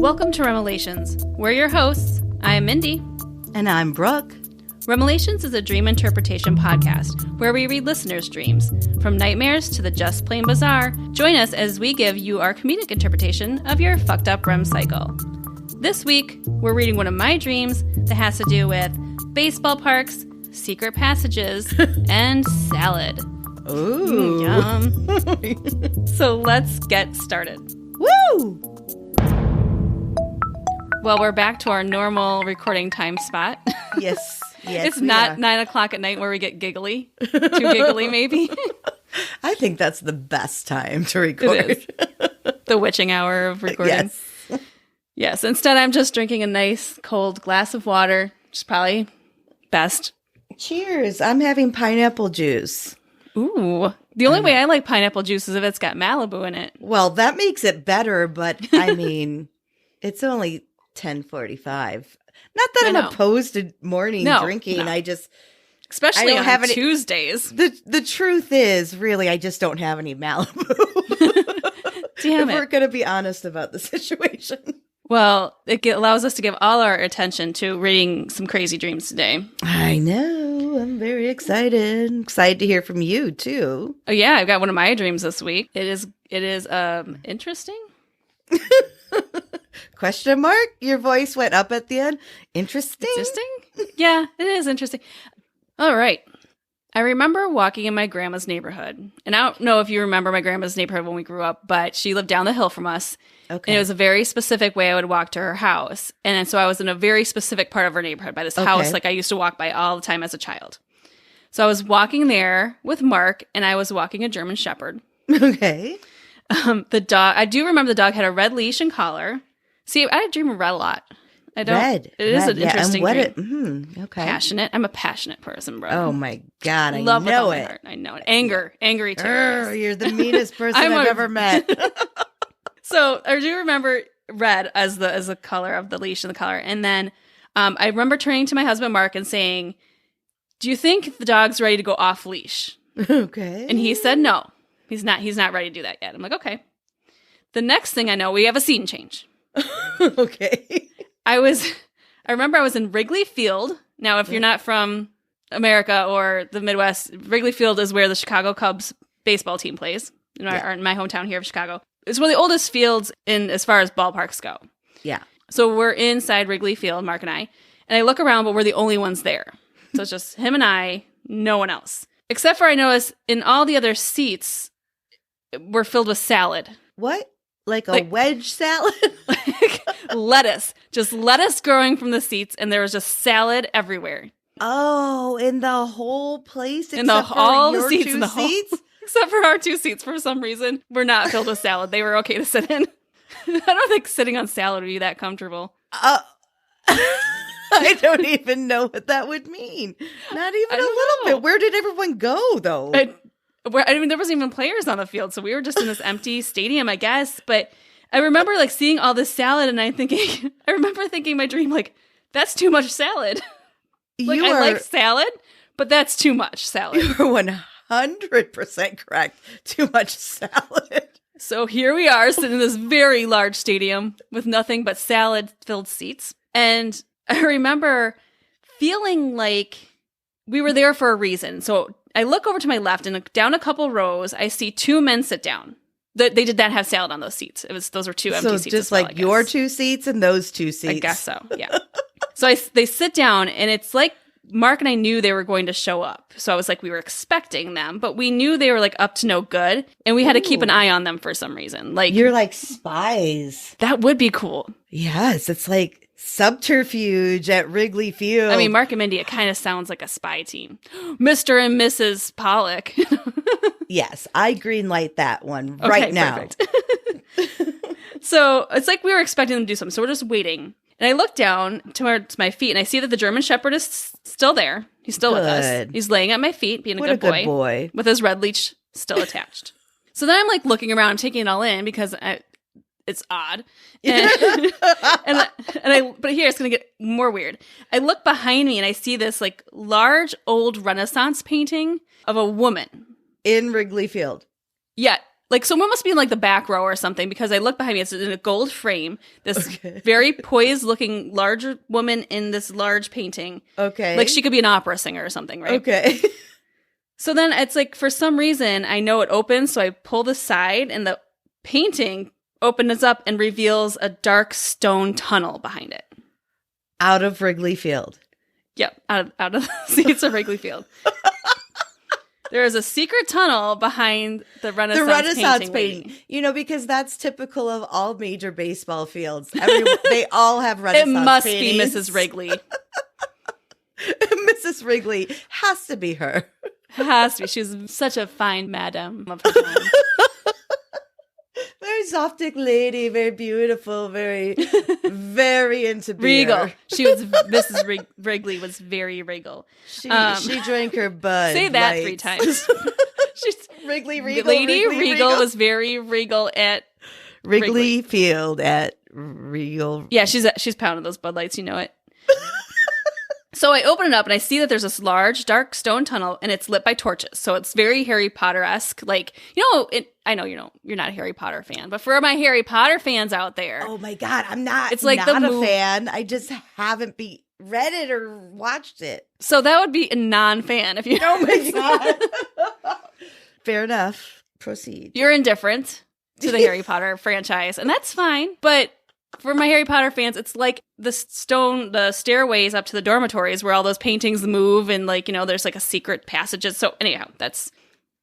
Welcome to Remelations. We're your hosts. I'm Mindy. And I'm Brooke. Remelations is a dream interpretation podcast where we read listeners' dreams. From nightmares to the just plain bizarre, join us as we give you our comedic interpretation of your fucked up REM cycle. This week, we're reading one of my dreams that has to do with baseball parks, secret passages, and salad. Ooh. Yum. So let's get started. Woo! Well, we're back to our normal recording time spot. Yes. It's not 9 o'clock at night where we get giggly. Too giggly, maybe. I think that's the best time to record. It is. The witching hour of recording. Yes. Yes. Instead, I'm just drinking a nice cold glass of water, which is probably best. Cheers. I'm having pineapple juice. Ooh. The only way I like pineapple juice is if it's got Malibu in it. Well, that makes it better, but I mean, it's only 10:45. Not that I'm opposed to morning drinking. No. I just... Especially I don't on have any, Tuesdays. The truth is, really, I just don't have any Malibu. Damn if we're going to be honest about the situation. Well, it allows us to give all our attention to reading some crazy dreams today. I know. I'm very excited. I'm excited to hear from you, too. Oh, yeah. I've got one of my dreams this week. It is interesting. Question mark? Your voice went up at the end. Interesting? Yeah, it is interesting. All right. I remember walking in my grandma's neighborhood. And I don't know if you remember my grandma's neighborhood when we grew up, but she lived down the hill from us. Okay. And it was a very specific way I would walk to her house. And so I was in a very specific part of her neighborhood by this house like I used to walk by all the time as a child. So I was walking there with Mark, and I was walking a German Shepherd. Okay. The dog, I do remember the dog had a red leash and collar. See, I dream of red a lot. I don't. Red. It is an interesting dream. Okay. Passionate. I'm a passionate person, bro. Oh my God, I Love know with all it. My heart. I know it. Angry too. You're the meanest person I've ever met. So I do remember red as the color of the leash and the collar, and then I remember turning to my husband Mark and saying, "Do you think the dog's ready to go off leash?" Okay. And he said, "No, he's not. He's not ready to do that yet." I'm like, "Okay." The next thing I know, we have a scene change. Okay. I remember I was in Wrigley Field. Now, if you're not from America or the Midwest, Wrigley Field is where the Chicago Cubs baseball team plays in my hometown here of Chicago. It's one of the oldest fields as far as ballparks go. Yeah. So we're inside Wrigley Field, Mark and I look around, but we're the only ones there. So it's just him and I, no one else. Except for I noticed in all the other seats, we're filled with salad. What? Like wedge salad? Like lettuce. Just lettuce growing from the seats, and there was just salad everywhere. Oh, in the whole place? All the seats in the seats? Except for our two seats, for some reason, were not filled with salad. They were okay to sit in. I don't think sitting on salad would be that comfortable. I don't even know what that would mean. Not even a little bit. Where did everyone go, though? I mean, there wasn't even players on the field, so we were just in this empty stadium, I guess. But I remember seeing all this salad, and I remember thinking in my dream, that's too much salad. I like salad, but that's too much salad. You are 100% correct. Too much salad. So here we are, sitting in this very large stadium with nothing but salad-filled seats. And I remember feeling like we were there for a reason. So I look over to my left, and down a couple rows, I see two men sit down. They did not have salad on those seats. Those were two empty seats. So just like your two seats and those two seats. I guess so, yeah. So they sit down, and it's like Mark and I knew they were going to show up. So I was like, we were expecting them, but we knew they were up to no good, and we had to keep an eye on them for some reason. You're like spies. That would be cool. Yes, it's like subterfuge at Wrigley Field. I mean, Mark and Mindy, it kind of sounds like a spy team. Mr. and Mrs. Pollock. Yes, I greenlight that one right now. So it's like we were expecting them to do something. So we're just waiting. And I look down towards my feet, and I see that the German Shepherd is still there. He's still with us. He's laying at my feet, being a good boy, with his red leash still attached. So then I'm looking around, I'm taking it all in because it's odd. And, but here it's going to get more weird. I look behind me, and I see this large old Renaissance painting of a woman in Wrigley Field. Yeah, like someone must be in like the back row or something, because I look behind me. It's in a gold frame. This very poised looking larger woman in this large painting. Okay. Like she could be an opera singer or something, right? Okay. So then it's like, for some reason, I know it opens, so I pull the side, and the painting opens up and reveals a dark stone tunnel behind it. Out of Wrigley Field. Yep, out of the seats of Wrigley Field. There is a secret tunnel behind the Renaissance painting. You know, because that's typical of all major baseball fields. They all have Renaissance paintings. It must be Mrs. Wrigley. Mrs. Wrigley has to be her. Has to be. She's such a fine madam of her time. Very softic lady, very beautiful, very, very into beer. Regal. Mrs. Wrigley was very regal. She drank her bud. Say that lights. 3 times. She's Wrigley Regal. Lady Regal was very regal at Wrigley Field at Regal. Yeah, she's pounding those Bud Lights. You know it. So I open it up and I see that there's this large, dark stone tunnel, and it's lit by torches. So it's very Harry Potter-esque. Like, I know you're not a Harry Potter fan, but for my Harry Potter fans out there. Oh my God, I'm not. It's like not a fan. I just haven't read it or watched it. So that would be a non-fan if you. Oh my God. Fair enough. Proceed. You're indifferent to the Harry Potter franchise, and that's fine. But for my Harry Potter fans, it's like the stairways up to the dormitories where all those paintings move, and like, there's like a secret passages. So anyhow, that's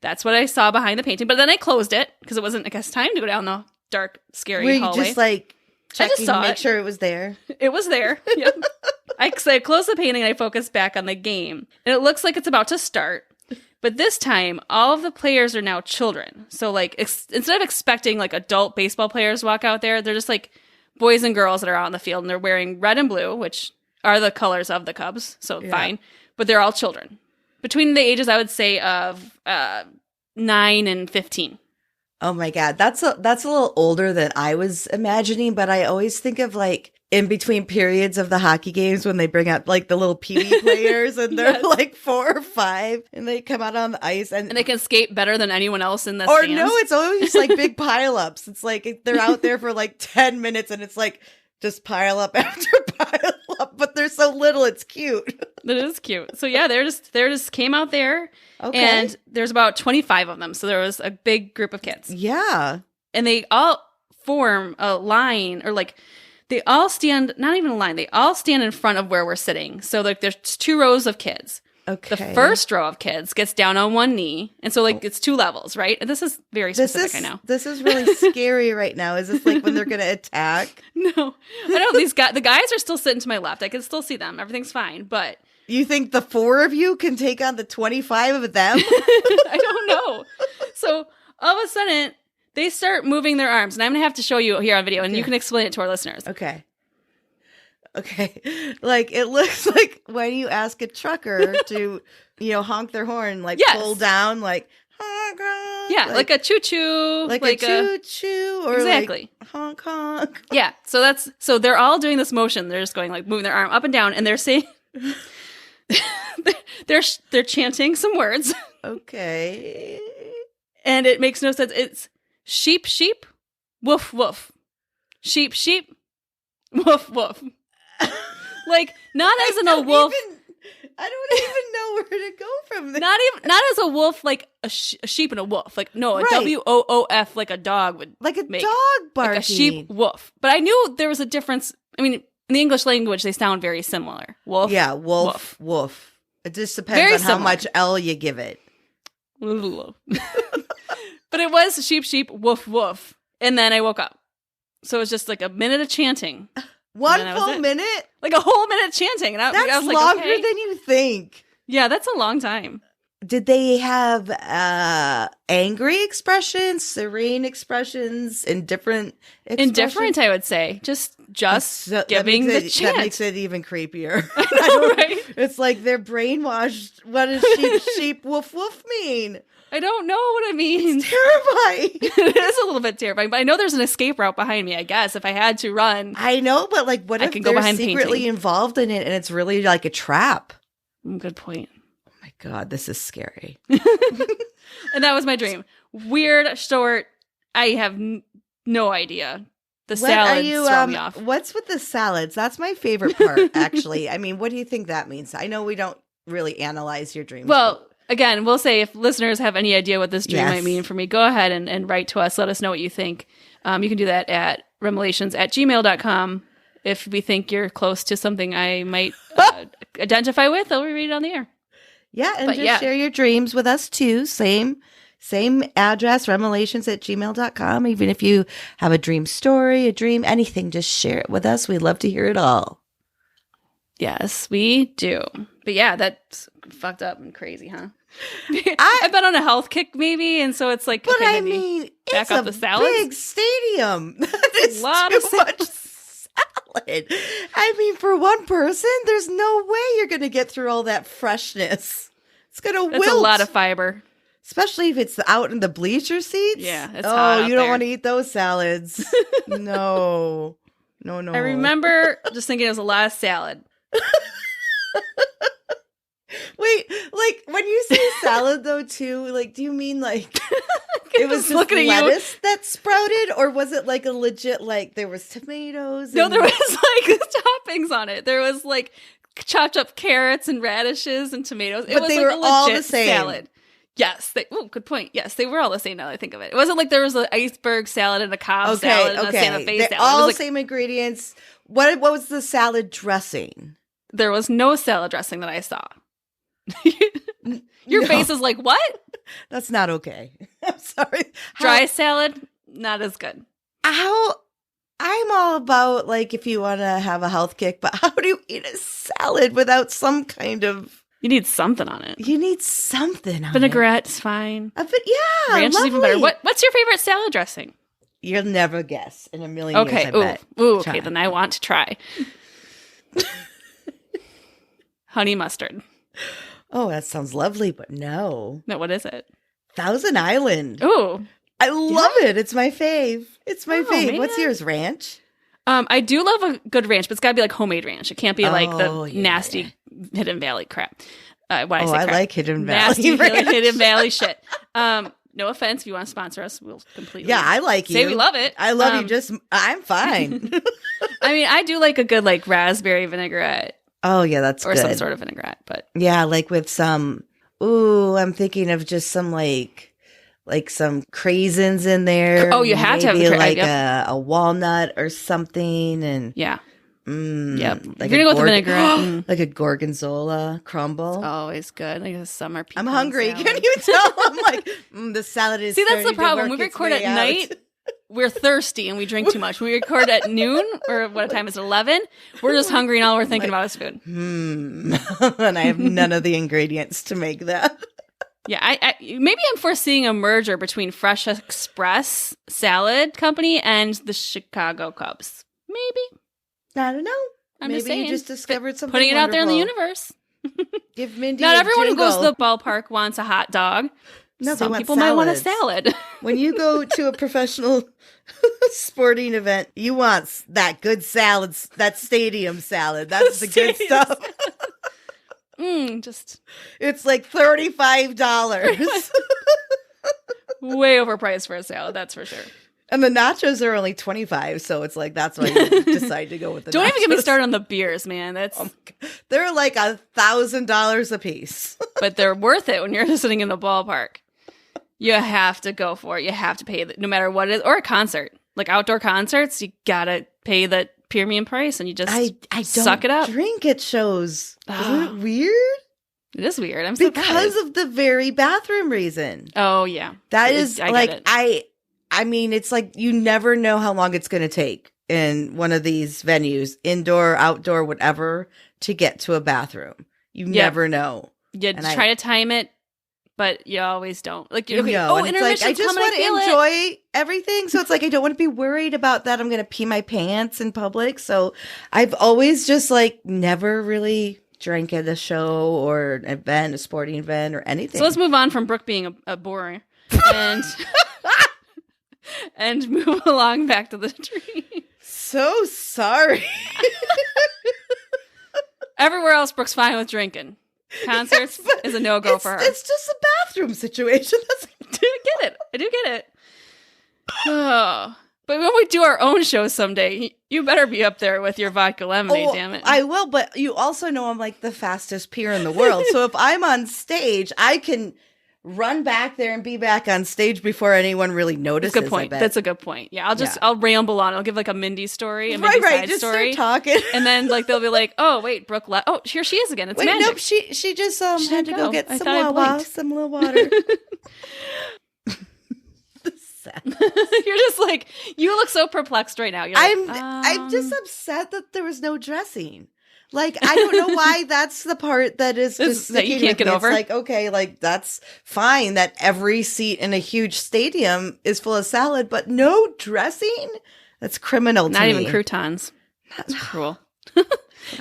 what I saw behind the painting. But then I closed it because it wasn't, I guess, time to go down the dark, scary hallway. Were you just like checking to make it. sure it was there? It was there. Yep. I closed the painting and I focused back on the game, and it looks like it's about to start. But this time, all of the players are now children. So like instead of expecting like adult baseball players to walk out there, they're just like boys and girls that are out in the field, and they're wearing red and blue, which are the colors of the Cubs, so fine. But they're all children. Between the ages, I would say, of 9 and 15. Oh my God. That's a little older than I was imagining, but I always think of like in between periods of the hockey games when they bring out like the little peewee players and they're like 4 or 5 and they come out on the ice and they can skate better than anyone else in the stands. stands. No, it's always like big pileups. It's like they're out there for like 10 minutes and it's like just pile up after pile up, but they're so little, it's cute. It is cute. So yeah, they just came out there, and there's about 25 of them. So there was a big group of kids. Yeah. And they all form a line, or like they all stand, not even a line, they all stand in front of where we're sitting. So like there's 2 rows of kids. Okay. The first row of kids gets down on one knee. And so like it's 2 levels, right? And this is very specific, I know. This is really scary right now. Is this like when they're going to attack? No. I know the guys are still sitting to my left. I can still see them. Everything's fine. But you think the 4 of you can take on the 25 of them? I don't know. So all of a sudden they start moving their arms. And I'm going to have to show you here on video, and you can explain it to our listeners. Okay. Like it looks like when you ask a trucker to, honk their horn, like pull down, like honk, honk. Yeah, like a choo-choo. Like a choo-choo or exactly. Like honk, honk. Yeah, so they're all doing this motion. They're just going like moving their arm up and down, and they're saying, they're chanting some words. Okay. And it makes no sense. It's sheep, sheep, woof, woof. Sheep, sheep, woof, woof. Like, not as in a wolf. I don't even know where to go from this. Not as a wolf, like a sheep and a wolf. Like, no, a WOOF, like a dog would like a make, dog barking. Like a sheep wolf. But I knew there was a difference. I mean, in the English language, they sound very similar. Wolf. Yeah, wolf, woof. It just depends on how much L you give it. But it was sheep, sheep, woof, woof. And then I woke up. So it was just like a minute of chanting. One full minute? Like a whole minute chanting. And I was like, longer than you think. Yeah, that's a long time. Did they have angry expressions, serene expressions, indifferent expressions? Indifferent, I would say. Just giving the chant. That makes it even creepier. I know, right? It's like they're brainwashed. What does sheep, woof, woof mean? I don't know what it means. It's terrifying. It is a little bit terrifying, but I know there's an escape route behind me, I guess, if I had to run. I know, but like, what if they're secretly involved in it and it's really like a trap? Good point. Oh my God, this is scary. And that was my dream. Weird, short, I have no idea. The salads throw me off. What's with the salads? That's my favorite part, actually. I mean, what do you think that means? I know we don't really analyze your dreams. Well, again, we'll say if listeners have any idea what this dream might mean for me, go ahead and write to us. Let us know what you think. You can do that at premonitions@gmail.com. If we think you're close to something I might identify with, I'll read it on the air. Yeah, and share your dreams with us, too. Same address, remelations@gmail.com. Even if you have a dream story, a dream, anything, just share it with us. We'd love to hear it all. Yes, we do. But yeah, that's fucked up and crazy, huh? I've been on a health kick, maybe, and so it's like, but okay, I mean, back it's up the salads. Big stadium. That is a lot too of much salad. I mean, for one person, there's no way you're going to get through all that freshness. It's going to wilt. That's a lot of fiber. Especially if it's out in the bleacher seats. Yeah, it's hot out you don't there. want to eat those salads. No. I remember just thinking it was a lot of salad. Wait, like when you say salad though too, like do you mean like it was just lettuce that sprouted, or was it like a legit like there was tomatoes? No, there was like toppings on it. There was like chopped up carrots and radishes and tomatoes. But they were all the same salad. Yes. Good point. Yes, they were all the same now that I think of it. It wasn't like there was an iceberg salad and a Cobb salad and a Santa Fe salad. All the same ingredients. What was the salad dressing? There was no salad dressing that I saw. Your face is like, what? That's not okay. I'm sorry. Dry salad, not as good. I'm all about like if you want to have a health kick, but how do you eat a salad without some kind of... You need something on it. Vinaigrette's fine. Yeah, ranch is even better. What's your favorite salad dressing? You'll never guess in a million years, I bet. Okay, then I want to try. Honey mustard. Oh, that sounds lovely, but no. No, what is it? Thousand Island. Oh. I love it. It's my fave. fave. Man. What's yours, ranch? I do love a good ranch, but it's got to be like homemade ranch. It can't be like the nasty Hidden Valley crap. I like Hidden Valley. Nasty Hidden Valley shit. No offense. If you want to sponsor us, we'll completely. Yeah, I like you. Say we love it. I love you. I'm fine. I mean, I do like a good like raspberry vinaigrette. Oh yeah, that's or good. Some sort of vinaigrette, but yeah, like with some. Ooh, I'm thinking of just some like some craisins in there. Oh, you have to have like a walnut or something, and yeah. Yep. Like you're gonna go with the vinaigrette. Like a gorgonzola crumble. Always good. Like a summer pecan I'm hungry. salad. Can you tell? I'm like, the salad is. See, that's the problem. We record at night. We're thirsty and we drink too much. We record at noon, or what time is it? 11. We're just hungry and all we're thinking about is food. And I have none of the ingredients to make that. Yeah, I maybe I'm foreseeing a merger between Fresh Express Salad Company and the Chicago Cubs. Maybe. I don't know. I'm maybe just saying. You just discovered something Putting it wonderful. out there in the universe. Give Mindy Not a everyone who jingle. goes to the ballpark wants a hot dog. No, some people salads. might want a salad. When you go to a professional sporting event, you want that good salad, that stadium salad. That's the good stuff. It's like $35. Way overpriced for a salad, that's for sure. And the nachos are only $25, so it's like that's why you decide to go with the Don't nachos. even get me started on the beers, man. They're like $1,000 a piece. But they're worth it when you're sitting in the ballpark. You have to go for it. You have to pay no matter what it is. Or a concert. Like outdoor concerts, you gotta pay the premium price and you just I don't suck it up. Drink at shows. Isn't it weird? It is weird. I'm surprised. Because of the very bathroom reason. Oh, yeah. That is I mean, it's like you never know how long it's going to take in one of these venues, indoor, outdoor, whatever, to get to a bathroom. You never know. You try to time it, but you always don't. Like, and it's like, I just want to enjoy everything. So it's like, I don't want to be worried about that. I'm going to pee my pants in public. So I've always just like never really drank at a show or an event, a sporting event or anything. So let's move on from Brooke being a borer and... and move along back to the tree. So sorry. Everywhere else, Brooke's fine with drinking. Concerts is a no-go for her. It's just a bathroom situation. I do get it. Oh. But when we do our own show someday, you better be up there with your vodka lemonade, damn it. I will, but you also know I'm like the fastest peer in the world. So if I'm on stage, I can run back there and be back on stage before anyone really notices. That's a good point. That's a good point. Yeah, I'll ramble on. I'll give like a Mindy story, a Mindy side just story. Start talking. And then like they'll be like, oh, wait, Brooke left. Oh, here she is again. It's magic. Nope, she just had to go get some little water. You're just like, you look so perplexed right now. I'm just upset that there was no dressing. Like, I don't know why that's the part that is just that you can't get over. It's like, okay, like that's fine that every seat in a huge stadium is full of salad, but no dressing? That's criminal to me. Not even croutons. That's cruel.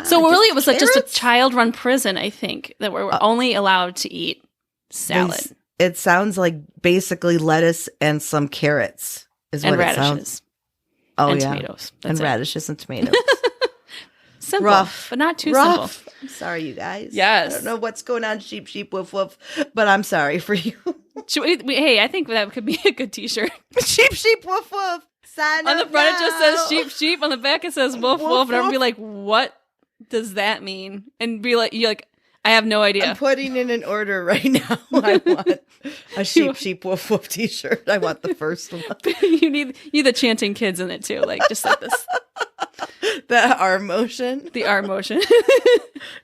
So really it was like just a child-run prison, I think, that we're only allowed to eat salad. It sounds like basically lettuce and some carrots is what it sounds. Oh, and yeah. Tomatoes. And radishes and tomatoes. Simple, rough, but not too simple. I'm sorry, you guys. Yes. I don't know what's going on, sheep, sheep, woof, woof, but I'm sorry for you. Hey, I think that could be a good t-shirt. Sheep, sheep, woof, woof. Sign on the front now. It just says sheep, sheep. On the back it says woof, woof. And everyone be like, what does that mean? And be like, you're like, I have no idea. I'm putting in an order right now. I want a sheep, sheep, woof, woof t-shirt. I want the first one. you need the chanting kids in it too, like just like this. The arm motion. The arm motion.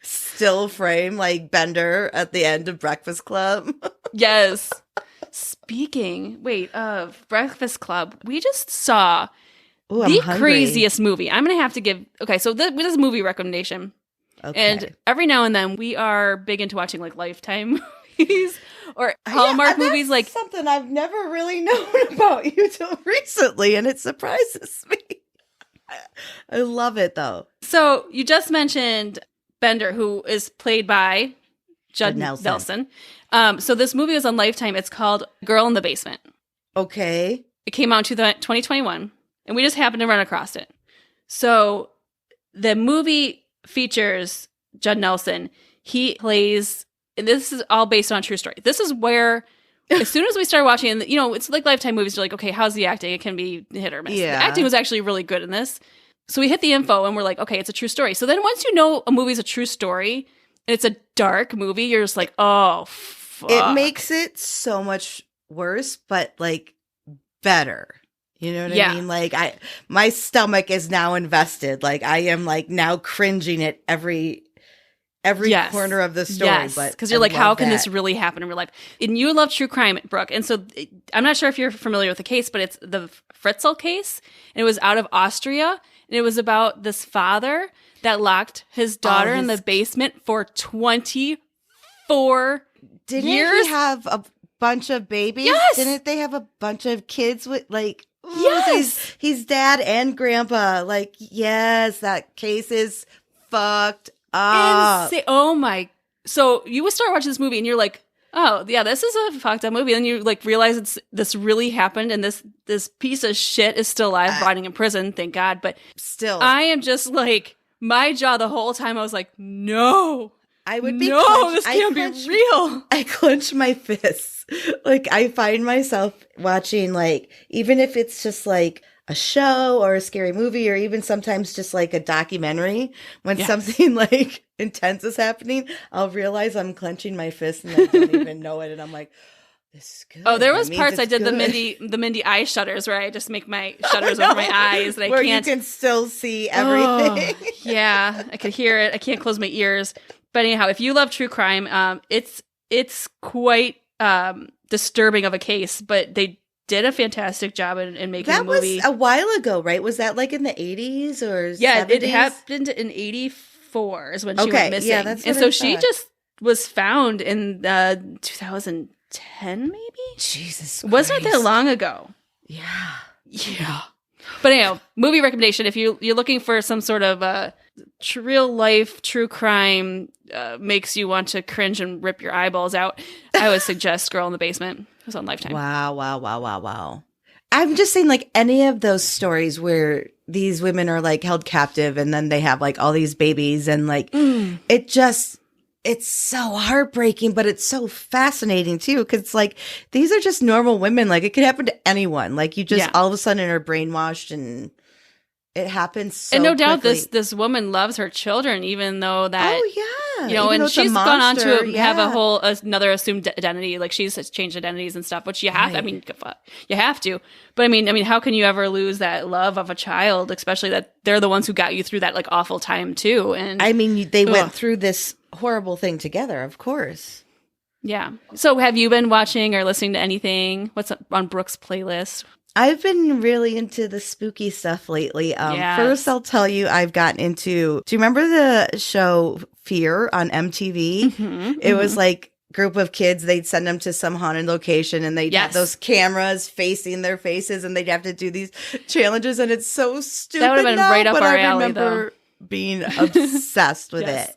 Still frame like Bender at the end of Breakfast Club. Yes. Speaking, of Breakfast Club, we just saw the craziest movie. I'm going to have to give, so this is a movie recommendation. Okay. And every now and then we are big into watching like Lifetime movies or Hallmark movies. Like something I've never really known about you till recently, and it surprises me. I love it though. So you just mentioned Bender, who is played by Judd Nelson. So this movie was on Lifetime. It's called Girl in the Basement. Okay. It came out in 2021, and we just happened to run across it. So the movie features Judd Nelson. He plays, and this is all based on a true story. This is where, as soon as we started watching, and it's like Lifetime movies. You're like, okay, how's the acting? It can be hit or miss. Yeah. The acting was actually really good in this. So we hit the info, and we're like, okay, it's a true story. So then once you know a movie's a true story, and it's a dark movie, you're just like, oh, fuck. It makes it so much worse, but like better. You know what I mean? Like my stomach is now invested. Like I am like now cringing at every corner of the story. Yes, because you're like, how can this really happen in real life? And you love true crime, Brooke. And so I'm not sure if you're familiar with the case, but it's the Fritzl case. And it was out of Austria. And it was about this father that locked his daughter in the basement for 24 Didn't years. he have a bunch of babies? Yes. Didn't they have a bunch of kids with like... Yes. He's dad and grandpa. Like, yes, that case is fucked up. Oh my. So you would start watching this movie and you're like, oh yeah, this is a fucked up movie. And you like realize this really happened and this piece of shit is still alive, rotting in prison, thank God. But still, I am just like, my jaw the whole time I was like, no. This can't be real. I clench my fists. Like I find myself watching like, even if it's just like a show or a scary movie or even sometimes just like a documentary, when something like intense is happening, I'll realize I'm clenching my fist and I don't even know it. And I'm like, this is good. Oh, there was parts I did good. the Mindy eye shutters where I just make my shutters over my eyes and where you can still see everything. Oh, yeah, I could hear it. I can't close my ears. But anyhow, if you love true crime, it's quite disturbing of a case, but they did a fantastic job in making the movie. That was a while ago, right? Was that like in the 80s or 70s? It happened in 84 is when she went missing. Yeah, that's what and so she just was found in 2010, maybe? Jesus Christ. Wasn't that long ago? Yeah. Yeah. But anyhow, movie recommendation, if you're looking for some sort of real life true crime makes you want to cringe and rip your eyeballs out, I would suggest Girl in the Basement. It was on Lifetime. Wow. I'm just saying, like, any of those stories where these women are like held captive and then they have like all these babies and like it just it's so heartbreaking, but it's so fascinating too. Because it's like, these are just normal women. Like, it could happen to anyone. Like, you just all of a sudden are brainwashed, and it happens so And no doubt quickly. this woman loves her children, even though that, even and she's gone on to have a whole, another assumed identity. Like, she's changed identities and stuff, which you have, I mean, you have to. But I mean, how can you ever lose that love of a child, especially that they're the ones who got you through that, like, awful time too. And I mean, they went through this horrible thing together, of course. Yeah. So have you been watching or listening to anything? What's on Brooke's playlist? I've been really into the spooky stuff lately. First, I'll tell you, I've gotten into, do you remember the show Fear on MTV? It was like group of kids, they'd send them to some haunted location, and they'd have those cameras facing their faces, and they'd have to do these challenges, and it's so stupid. That would have been right up our alley, I remember being obsessed with it.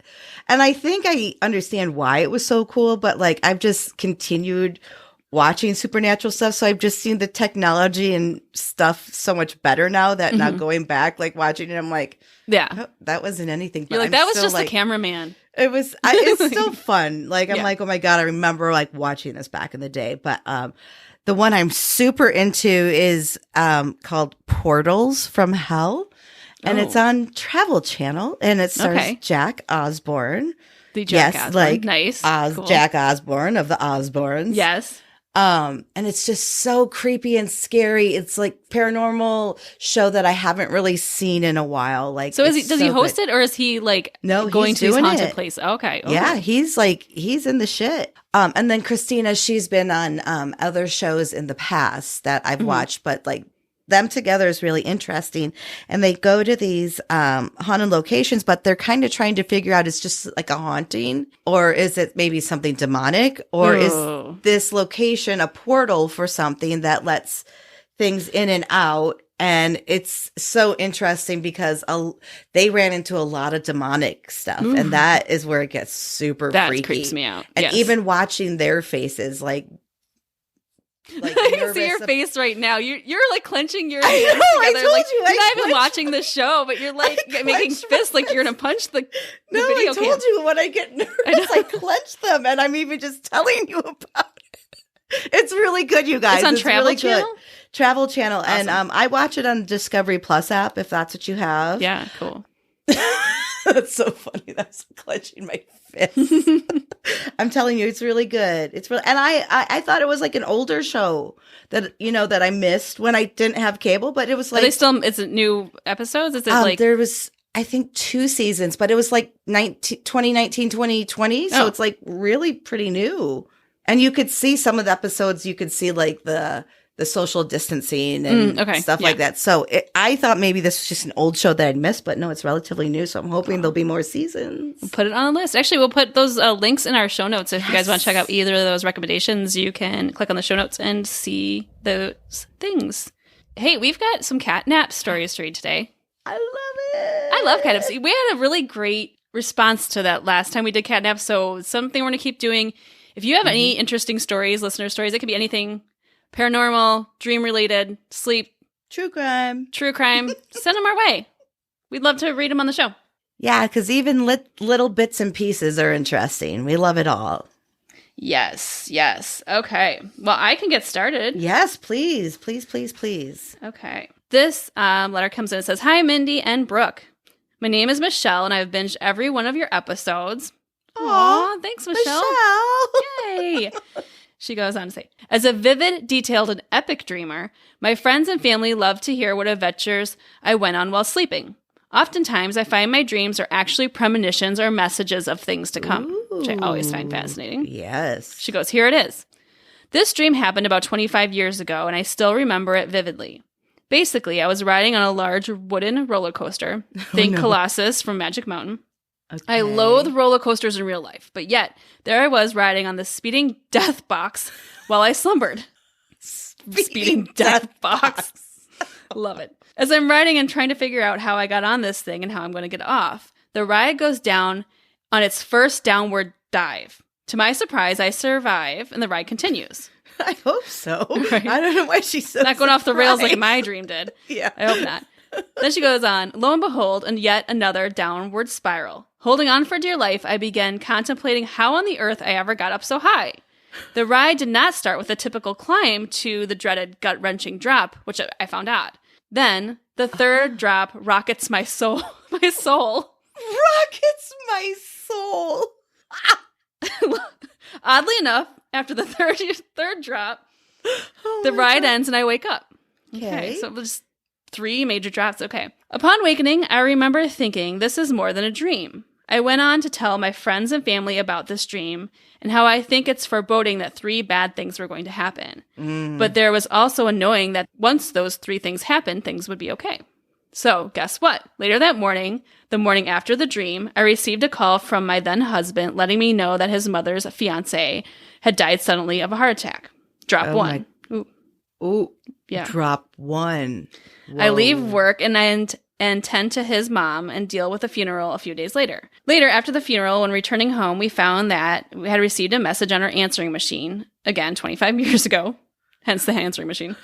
And I think I understand why it was so cool, but like, I've just continued watching supernatural stuff. So I've just seen the technology and stuff so much better now that now going back, like watching it, I'm like, oh, that wasn't anything. But you're like, that was just the cameraman. It was, it's still fun. Like, I'm like, oh my God, I remember like watching this back in the day. But the one I'm super into is called Portals from Hell. And it's on Travel Channel, and it stars Jack Osbourne. The Jack Osbourne. Like nice. Cool. Jack Osbourne of the Osbournes. Yes. And it's just so creepy and scary. It's like paranormal show that I haven't really seen in a while. Like, so does he host it, or is he like going to his haunted place? Okay. Yeah, he's in the shit. And then Christina, she's been on other shows in the past that I've watched, but like, them together is really interesting. And they go to these haunted locations, but they're kind of trying to figure out, is just like a haunting, or is it maybe something demonic, or is this location a portal for something that lets things in and out? And it's so interesting because they ran into a lot of demonic stuff. And that is where it gets super freaky. That creeps me out. And even watching their faces, like I can see your face right now. You're like clenching your hands together. I told like, you, you're not even watching the show, but you're like making fists like you're gonna punch the video I told you when I get nervous, I clench them, and I'm even just telling you about it. It's really good, you guys. It's on Travel really Channel? Good. Travel Channel. Awesome. And I watch it on Discovery Plus app, if that's what you have. Yeah, cool. That's so funny. That's clenching my fist. I'm telling you, it's really good. It's really, and I thought it was like an older show that that I missed when I didn't have cable, but it was like, is it new episodes? Is it like there was, I think, 2 seasons, but it was like 2019, 2020, so it's like really pretty new. And you could see some of the episodes. You could see like the social distancing and stuff like that. So I thought maybe this was just an old show that I'd missed, but no, it's relatively new. So I'm hoping there'll be more seasons. We'll put it on the list. Actually, we'll put those links in our show notes. If you guys want to check out either of those recommendations, you can click on the show notes and see those things. Hey, we've got some catnap stories to read today. I love it. I love catnaps. We had a really great response to that last time we did catnap. So something we're going to keep doing. If you have any interesting stories, listener stories, it could be anything. Paranormal, dream-related, sleep. True crime. Send them our way. We'd love to read them on the show. Yeah, because even little bits and pieces are interesting. We love it all. Yes. Okay. Well, I can get started. Yes, please. Please. Okay. This letter comes in and says, "Hi, Mindy and Brooke. My name is Michelle, and I've binged every one of your episodes." Aw, thanks, Michelle. Yay. She goes on to say, "As a vivid, detailed, and epic dreamer, my friends and family love to hear what adventures I went on while sleeping. Oftentimes, I find my dreams are actually premonitions or messages of things to come," which I always find fascinating. Yes. She goes, "Here it is. This dream happened about 25 years ago, and I still remember it vividly. Basically, I was riding on a large wooden roller coaster. Think Colossus from Magic Mountain. Okay. I loathe roller coasters in real life, but yet there I was riding on the speeding death box while I slumbered." Speeding death box. Love it. "As I'm riding and trying to figure out how I got on this thing and how I'm going to get off, the ride goes down on its first downward dive. To my surprise, I survive and the ride continues." I hope so. Right? I don't know why she's so not going off the rails like my dream did. Yeah. I hope not. Then she goes on, lo and behold, and yet another downward spiral. Holding on for dear life, I began contemplating how on the earth I ever got up so high. The ride did not start with a typical climb to the dreaded gut-wrenching drop, which I found odd. Then, the third drop rockets my soul. My soul. Rockets my soul. Oddly enough, after the third drop, the ride ends and I wake up. Okay, so it was 3 major drops. Okay. Upon awakening, I remember thinking, this is more than a dream. I went on to tell my friends and family about this dream and how I think it's foreboding that 3 bad things were going to happen. But there was also a knowing that once those 3 things happened, things would be okay. So guess what? Later that morning, the morning after the dream, I received a call from my then husband letting me know that his mother's fiance had died suddenly of a heart attack. Drop 1. Ooh. Yeah. Drop 1. Whoa. I leave work and tend to his mom and deal with the funeral a few days later. Later, after the funeral, when returning home, we found that we had received a message on our answering machine, again, 25 years ago, hence the answering machine,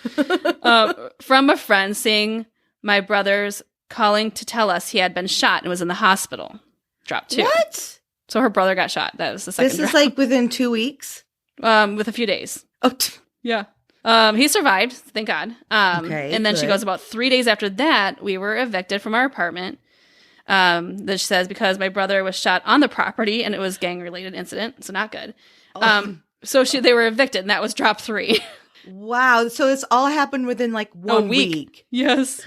from a friend saying my brother's calling to tell us he had been shot and was in the hospital. Drop 2. What? So her brother got shot. That was the second This drop. is like within 2 weeks? With a few days. Oh, yeah. He survived, thank God. Okay, and then good. she goes, about 3 days after that, we were evicted from our apartment. That she says because my brother was shot on the property and it was gang-related incident, so not good. So they were evicted, and that was drop 3. Wow. So this all happened within like 1 week. Yes.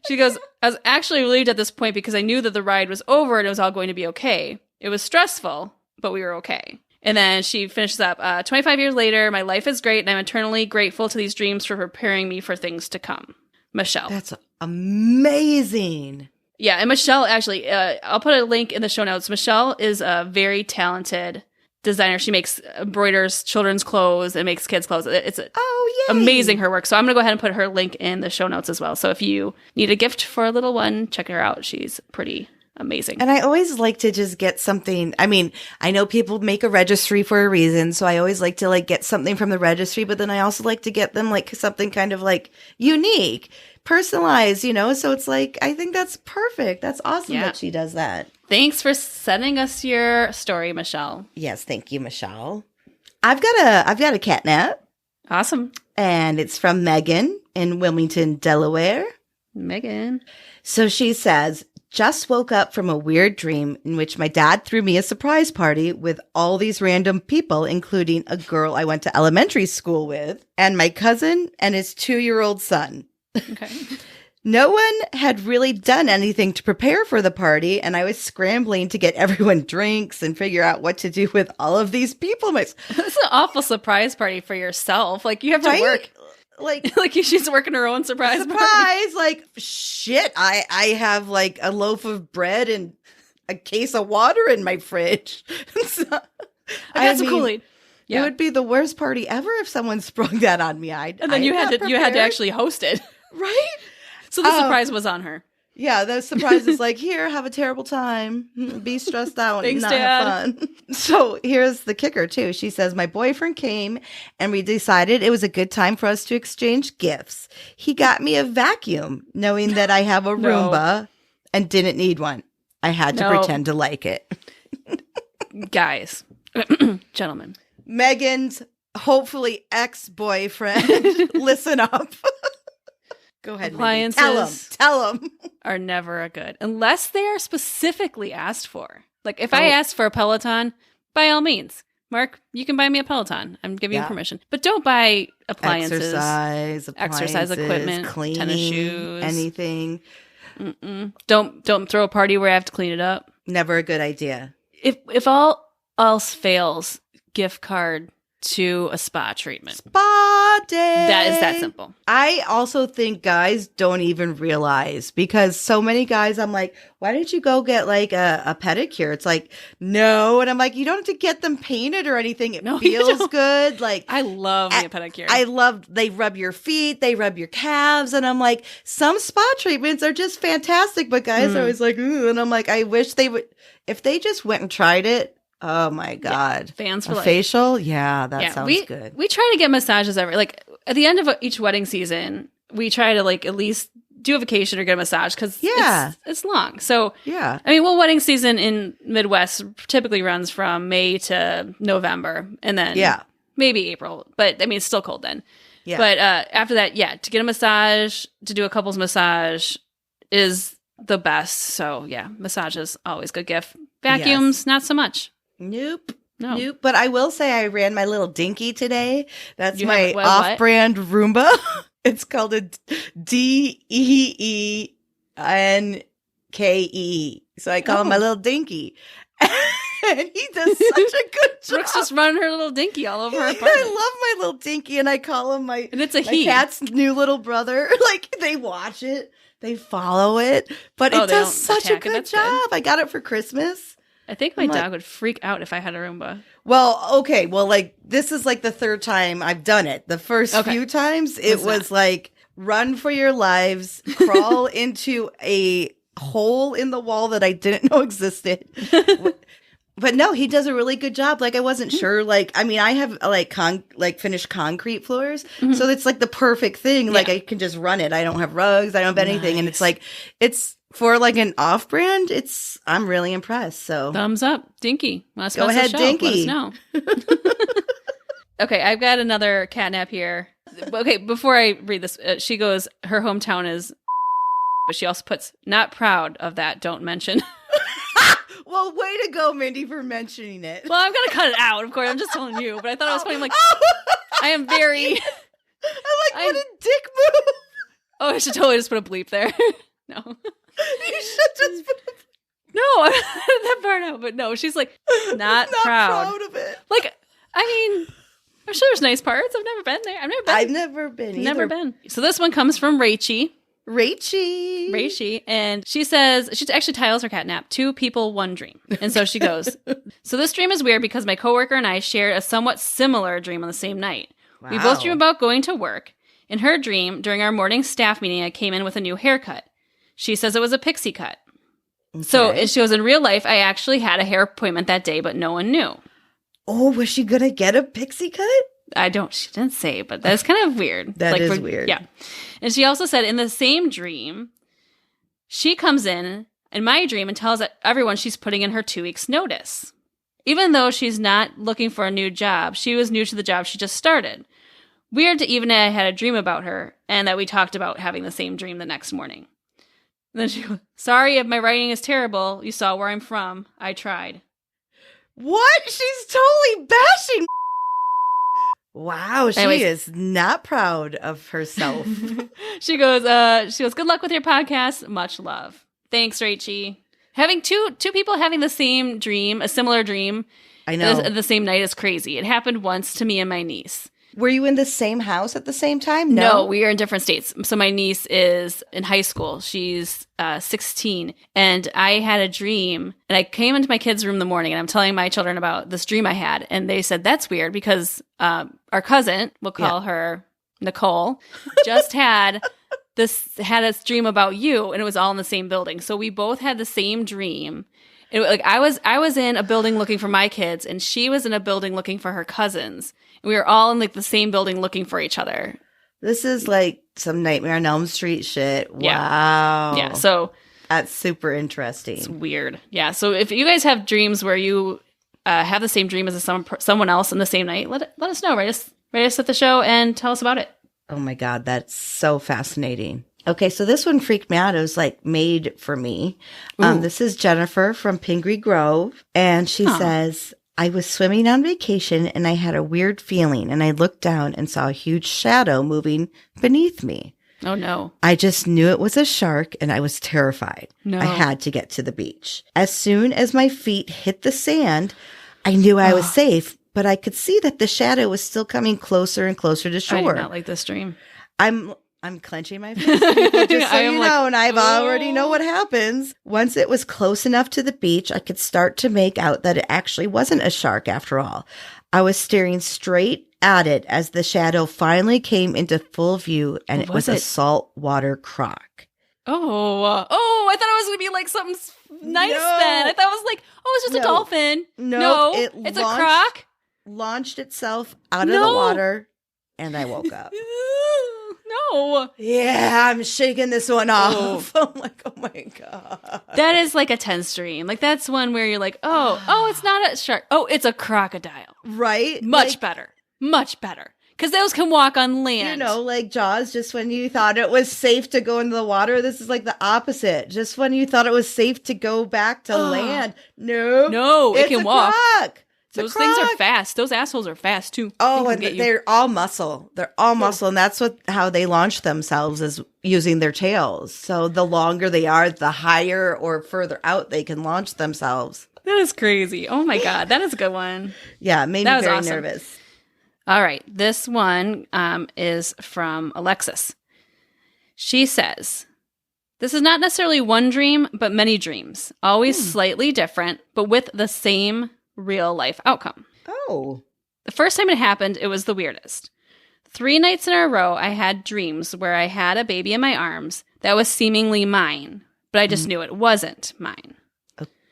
She goes, I was actually relieved at this point because I knew that the ride was over and it was all going to be okay. It was stressful, but we were okay. And then she finishes up, 25 years later, my life is great, and I'm eternally grateful to these dreams for preparing me for things to come. Michelle. That's amazing. Yeah, and Michelle, actually, I'll put a link in the show notes. Michelle is a very talented designer. She embroiders children's clothes and makes kids' clothes. It's amazing, her work. So I'm going to go ahead and put her link in the show notes as well. So if you need a gift for a little one, check her out. She's pretty amazing. And I always like to just get something. I mean, I know people make a registry for a reason, so I always like to like get something from the registry, but then I also like to get them like something kind of like unique, personalized, you know? So it's like, I think that's perfect. That's awesome that she does that. Thanks for sending us your story, Michelle. Yes, thank you, Michelle. I've got a catnap. Awesome. And it's from Megan in Wilmington, Delaware. Megan. So she says, just woke up from a weird dream in which my dad threw me a surprise party with all these random people, including a girl I went to elementary school with and my cousin and his 2-year-old son. Okay. No one had really done anything to prepare for the party, and I was scrambling to get everyone drinks and figure out what to do with all of these people. This is an awful surprise party for yourself. Like, you have to work. Like she's working her own surprise party. Like, shit, I have like a loaf of bread and a case of water in my fridge. So, I got some Kool-Aid. Yeah. It would be the worst party ever if someone sprung that on me. And then you had to actually host it. Right? So the surprise was on her. Yeah, the surprise is like, here, have a terrible time. Be stressed out and not have fun. So here's the kicker, too. She says, my boyfriend came and we decided it was a good time for us to exchange gifts. He got me a vacuum, knowing that I have a Roomba and didn't need one. I had to pretend to like it. Guys, gentlemen. Megan's hopefully ex-boyfriend, listen up. Go ahead. Appliances Tell them. Are never a good unless they are specifically asked for. Like if I ask for a Peloton, by all means, Mark, you can buy me a Peloton. I'm giving you permission, but don't buy appliances, exercise equipment, cleaning, tennis shoes, anything. Don't throw a party where I have to clean it up. Never a good idea. If all else fails, gift card to a spa treatment. Spa day. That is that simple. I also think guys don't even realize because so many guys, I'm like, why didn't you go get like a pedicure? It's like, no. And I'm like, you don't have to get them painted or anything. It feels good. Like I love a pedicure. They rub your feet, they rub your calves. And I'm like, some spa treatments are just fantastic. But guys are always like, ooh. And I'm like, I wish they would, if they just went and tried it. Oh my God. Yeah, fans for life. Facial? Yeah, that sounds good. We try to get massages at the end of each wedding season. We try to like at least do a vacation or get a massage because it's long. So, yeah. I mean, well, wedding season in Midwest typically runs from May to November and then maybe April. But, I mean, it's still cold then. Yeah. But after that, to get a massage, to do a couples massage is the best. So, massage is always a good gift. Vacuums, not so much. Nope. But I will say I ran my little dinky today. That's my off-brand Roomba. It's called a DEENKE. So I call him my little dinky. And he does such a good job. Brooke's just running her little dinky all over her apartment. I love my little dinky, and I call him my he. cat's new little brother. Like, they watch it. They follow it. But it does such a good job. I got it for Christmas. I think my dog would freak out if I had a Roomba. Well, okay. Well, like, this is like the third time I've done it. The first few times, it was like, run for your lives, crawl into a hole in the wall that I didn't know existed. But no, he does a really good job. Like, I wasn't sure. Like, I mean, I have finished concrete floors. Mm-hmm. So it's like the perfect thing. Yeah. Like, I can just run it. I don't have rugs. I don't have anything. And it's like, it's for like an off brand. I'm really impressed. So thumbs up, Dinky. Go ahead, Dinky. Let us know. Okay, I've got another catnap here. Okay, before I read this, she goes, her hometown is, but she also puts, not proud of that, don't mention. Well, way to go, Mindy, for mentioning it. Well, I'm going to cut it out, of course. I'm just telling you. But I thought it was funny. I'm like, I am very... what a dick move. Oh, I should totally just put a bleep there. No. You should just put a... No, I that part out. But no, she's like, not proud of it. Like, I mean, I'm sure there's nice parts. I've never been there. I've never been either. Never been. So this one comes from Rachie. Rachie. And she says, she actually titles her catnap, 2 People, 1 Dream. And so she goes, so this dream is weird because my coworker and I shared a somewhat similar dream on the same night. Wow. We both dream about going to work. In her dream, during our morning staff meeting, I came in with a new haircut. She says it was a pixie cut. Okay. So she goes, in real life, I actually had a hair appointment that day, but no one knew. Oh, was she going to get a pixie cut? She didn't say, but that's kind of weird. That is weird. Yeah. And she also said in the same dream, she comes in my dream and tells everyone she's putting in her 2 weeks notice. Even though she's not looking for a new job, she was new to the job she just started. Weird to even I had a dream about her and that we talked about having the same dream the next morning. And then she goes, sorry if my writing is terrible. You saw where I'm from. I tried. What? She's totally bashing. Wow, she is not proud of herself. She goes, good luck with your podcast. Much love. Thanks, Rachie. Having two people having the same dream, a similar dream, I know, the same night is crazy. It happened once to me and my niece. Were you in the same house at the same time? No, we are in different states. So my niece is in high school. She's 16. And I had a dream. And I came into my kids' room in the morning and I'm telling my children about this dream I had. And they said, that's weird because our cousin, we'll call her Nicole, just had a dream about you. And it was all in the same building. So we both had the same dream. I was in a building looking for my kids and she was in a building looking for her cousins. We were all in like the same building looking for each other. This is like some Nightmare on Elm Street shit. Wow. Yeah. So that's super interesting. It's weird. Yeah. So if you guys have dreams where you have the same dream as someone else in the same night, let us know. Write us at the show and tell us about it. Oh my God. That's so fascinating. Okay, so this one freaked me out. It was like made for me. This is Jennifer from Pingree Grove. And she says, I was swimming on vacation and I had a weird feeling and I looked down and saw a huge shadow moving beneath me. Oh no. I just knew it was a shark and I was terrified. No. I had to get to the beach. As soon as my feet hit the sand, I knew I was safe, but I could see that the shadow was still coming closer and closer to shore. I did not like this dream. I'm clenching my fist, people, just so you know, and I've already know what happens. Once it was close enough to the beach, I could start to make out that it actually wasn't a shark after all. I was staring straight at it as the shadow finally came into full view, and it was a saltwater croc. Oh, I thought it was going to be like something nice then. I thought it was like, it's just a dolphin. No, it's a croc. Launched itself out of the water, and I woke up. No. Yeah, I'm shaking this one off. I'm like, oh my God. That is like a tense dream. Like that's one where you're like, oh, it's not a shark. Oh, it's a crocodile. Right? Much better. Much better. Because those can walk on land. You know, like Jaws, just when you thought it was safe to go into the water, this is like the opposite. Just when you thought it was safe to go back to land. No, it can walk. Croc. Those things are fast. Those assholes are fast too. Oh, and they're all muscle. They're all muscle, and that's how they launch themselves, is using their tails. So the longer they are, the higher or further out they can launch themselves. That is crazy. Oh my God, that is a good one. Yeah, it made me very nervous. All right, this one is from Alexis. She says, this is not necessarily one dream, but many dreams. Always slightly different, but with the same real life outcome. Oh. The first time it happened, it was the weirdest. 3 nights in a row, I had dreams where I had a baby in my arms that was seemingly mine, but I just knew it wasn't mine.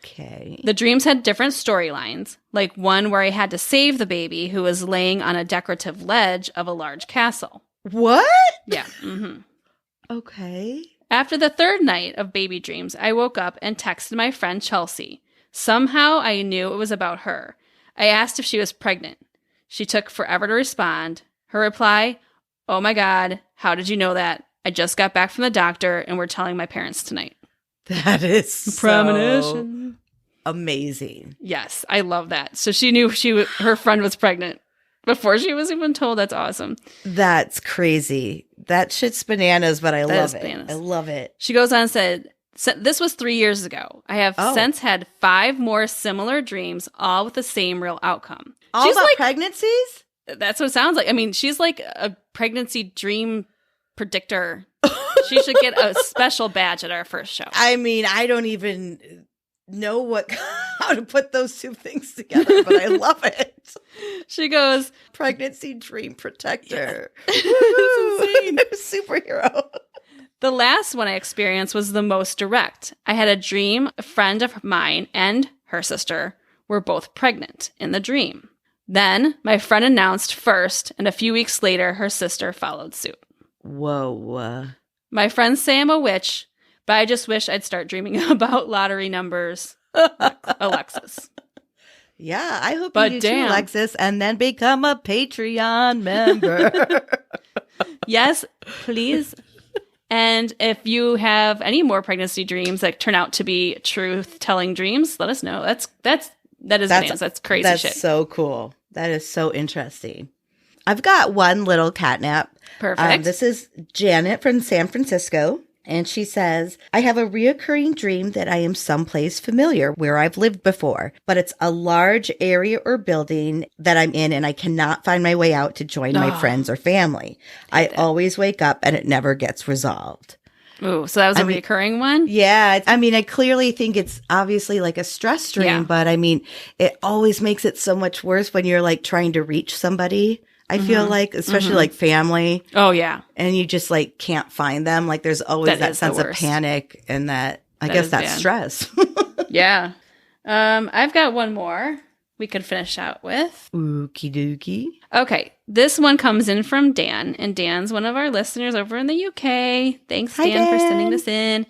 Okay. The dreams had different storylines, like one where I had to save the baby who was laying on a decorative ledge of a large castle. What? Yeah. Mm-hmm. Okay. After the 3rd night of baby dreams, I woke up and texted my friend Chelsea. Somehow I knew it was about her. I asked if she was pregnant. She took forever to respond. Her reply, oh my God, how did you know that? I just got back from the doctor and we're telling my parents tonight. That is premonition. Amazing. Yes, I love that. So she knew her friend was pregnant before she was even told. That's awesome. That's crazy. That shit's bananas, but I love it. Bananas. I love it. She goes on and said, this was 3 years ago. I have since had 5 more similar dreams, all with the same real outcome. All about pregnancies? That's what it sounds like. I mean, she's like a pregnancy dream predictor. She should get a special badge at our first show. I mean, I don't even know how to put those 2 things together, but I love it. She goes, pregnancy dream protector. Yeah. It's insane. Superhero. The last one I experienced was the most direct. I had a dream a friend of mine and her sister were both pregnant in the dream. Then my friend announced first, and a few weeks later, her sister followed suit. Whoa. My friends say I'm a witch, but I just wish I'd start dreaming about lottery numbers. Alexis. Yeah, I hope you do too, Alexis, and then become a Patreon member. Yes, please. And if you have any more pregnancy dreams that turn out to be truth-telling dreams, let us know. That is bananas. That's crazy shit. That's so cool. That is so interesting. I've got one little catnap. Perfect. This is Janet from San Francisco. And she says, I have a reoccurring dream that I am someplace familiar where I've lived before, but it's a large area or building that I'm in and I cannot find my way out to join my friends or family. I always wake up and it never gets resolved. Ooh, so that was a recurring one? Yeah. I mean, I clearly think it's obviously like a stress dream, but I mean, it always makes it so much worse when you're like trying to reach somebody. I feel like, especially like family. Oh, yeah. And you just like can't find them. Like there's always that sense of panic and that, I guess that's stress. Yeah. I've got one more we could finish out with. Okie dokie. Okay. This one comes in from Dan, and Dan's one of our listeners over in the UK. Thanks, Dan, for sending this in.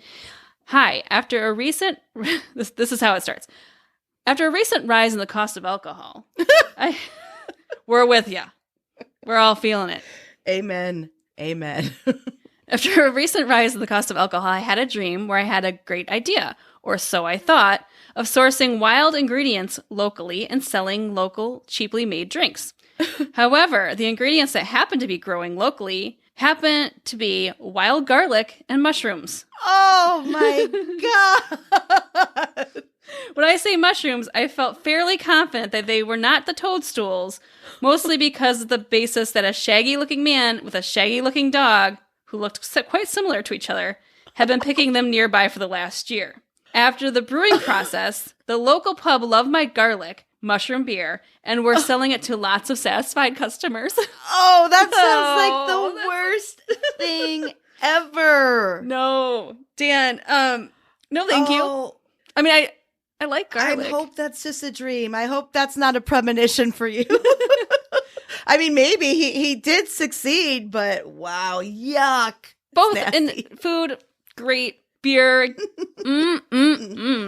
Hi. After a recent, this is how it starts. After a recent rise in the cost of alcohol, we're with ya. We're all feeling it. Amen. After a recent rise in the cost of alcohol, I had a dream where I had a great idea, or so I thought, of sourcing wild ingredients locally and selling local, cheaply made drinks. However, the ingredients that happened to be growing locally happened to be wild garlic and mushrooms. Oh my God. When I say mushrooms, I felt fairly confident that they were not the toadstools, mostly because of the basis that a shaggy-looking man with a shaggy-looking dog, who looked quite similar to each other, had been picking them nearby for the last year. After the brewing process, the local pub loved my garlic, mushroom beer, and were selling it to lots of satisfied customers. Oh, that sounds like the worst thing ever. No, Dan, no thank you. I mean, I like garlic. I hope that's just a dream. I hope that's not a premonition for you. I mean, maybe he did succeed, but wow, yuck. Both in food, great. Beer,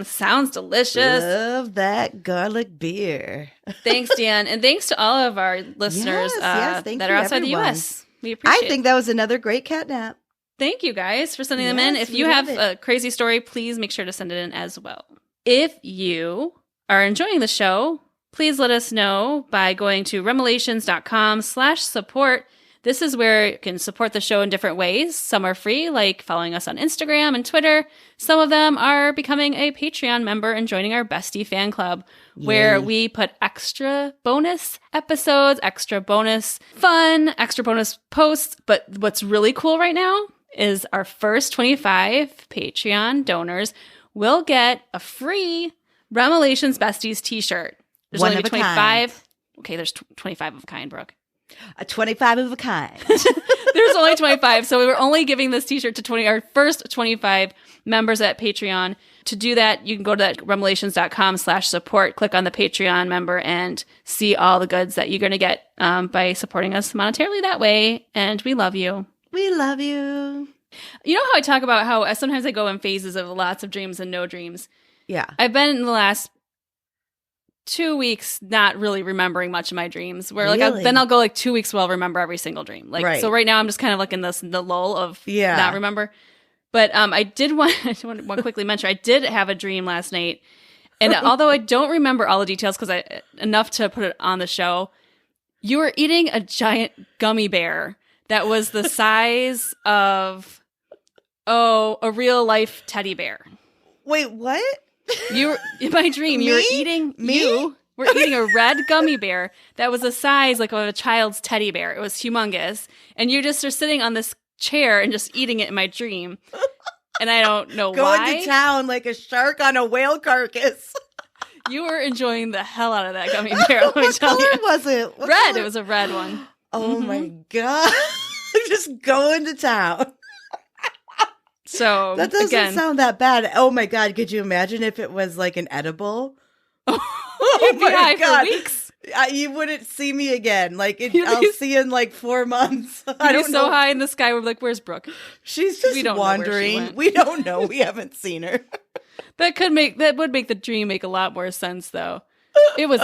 sounds delicious. Love that garlic beer. Thanks, Dan, and thanks to all of our listeners that are outside the U.S. We appreciate it. I think that was another great catnap. Thank you guys for sending them in. If you have a crazy story, please make sure to send it in as well. If you are enjoying the show, please let us know by going to remelations.com/support. This is where you can support the show in different ways. Some are free, like following us on Instagram and Twitter. Some of them are becoming a Patreon member and joining our Bestie fan club, where we put extra bonus episodes, extra bonus fun, extra bonus posts. But what's really cool right now is our first 25 Patreon donors will get a free Remelations Besties t-shirt. There's One only of a 25. kind. Okay, there's 25 of a kind, Brooke. A 25 of a kind. There's only 25, so we were only giving this t-shirt to our first 25 members at Patreon. To do that, you can go to remelations.com/support, click on the Patreon member, and see all the goods that you're going to get by supporting us monetarily that way. And we love you. We love you. You know how I talk about how sometimes I go in phases of lots of dreams and no dreams? Yeah. I've been in the last 2 weeks not really remembering much of my dreams, where then I'll go like 2 weeks where I'll remember every single dream. So right now I'm just kind of like in the lull of not remember. But I just want to quickly mention, I did have a dream last night, and although I don't remember all the details enough to put it on the show, you were eating a giant gummy bear that was the size of a real life teddy bear. Wait, what? In my dream, you were eating a red gummy bear that was the size like of a child's teddy bear. It was humongous, and you just are sitting on this chair and just eating it in my dream. And I don't know why. Going to town like a shark on a whale carcass. You were enjoying the hell out of that gummy bear. What color was it? Red. It was a red one. Oh my God! Just going to town. So that doesn't sound that bad. Oh my God. Could you imagine if it was like an edible? You'd be high for weeks. You wouldn't see me again. I'll see you in like 4 months. I don't know. So high in the sky. We're like, where's Brooke? She's just wandering. We don't know. We haven't seen her. That would make the dream make a lot more sense though. It was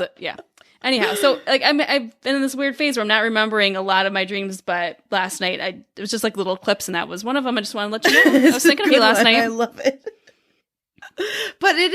Anyhow, so like I've been in this weird phase where I'm not remembering a lot of my dreams, but last night it was just like little clips, and that was one of them. I just want to let you know. I was thinking of you last night. I love it. But it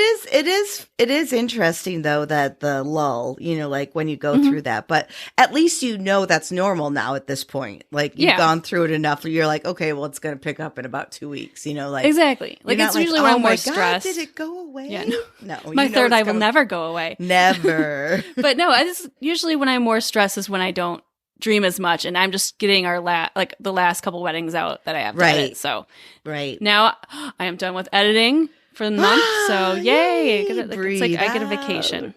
is interesting though that the lull, like when you go through that, but at least that's normal now at this point. Like you've gone through it enough where you're like, okay, well it's going to pick up in about 2 weeks, Exactly. Like it's usually when I'm more stressed. Did it go away? Yeah, no. My third eye will never go away. Never. But no, usually when I'm more stressed is when I don't dream as much, and I'm just getting the last couple weddings out that I have to edit. So now I am done with editing for the month, so yay! It's like I get a vacation.